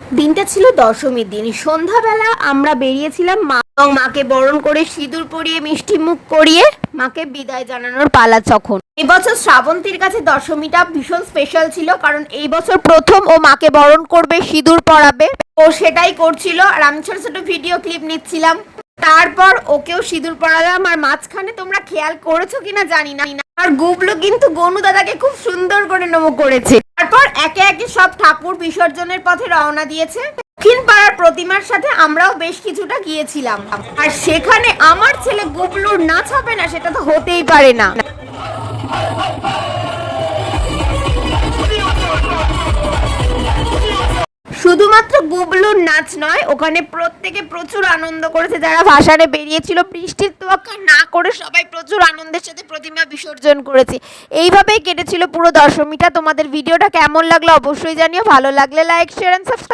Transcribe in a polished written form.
দিনটা ছিল দশমীর দিন। সন্ধ্যাবেলা আমরা বেরিয়েছিলাম এবং মাকে বরণ করে সিঁদুর পরিয়ে মিষ্টি মুখ করিয়ে মাকে বিদায় জানানোর পালা তখন। এবছর শ্রাবন্তীর কাছে দশমীটা ভীষণ স্পেশাল ছিল, কারণ এই বছর প্রথম ও মাকে বরণ করবে, সিঁদুর পরাবে। ও সেটাই করছিল আর আমি ছোট ছোট ভিডিও ক্লিপ নিচ্ছিলাম। তারপর ওকেও সিঁদুর পরালাম। আর মাঝখানে তোমরা খেয়াল করেছো কিনা জানি না, আর গুবলু কিন্তু গনু দাদাকে খুব সুন্দর করে নমো করেছে। তারপর একে একে সব ঠাকুর বিসর্জনের পথে রওনা দিয়েছে। দক্ষিণ পাড়ার প্রতিমার সাথে আমরাও বেশ কিছুটা গিয়েছিলাম। আর সেখানে আমার ছেলে গুবলুর নাচ হবে না সেটা তো হতেই পারে না। শুধুমাত্র গুবলুর নাচ নয়, ওখানে প্রত্যেকে প্রচুর আনন্দ করেছে। যারা ভাসানে বেরিয়েছিল বৃষ্টির তোয়াক্কা না করে সবাই প্রচুর আনন্দের সাথে প্রতিমা বিসর্জন করেছে। এইভাবেই কেটেছিল পুরো দশমীটা। তোমাদের ভিডিওটা কেমন লাগলো অবশ্যই জানিও। ভালো লাগলে লাইক, শেয়ার এন্ড সাবস্ক্রাইব।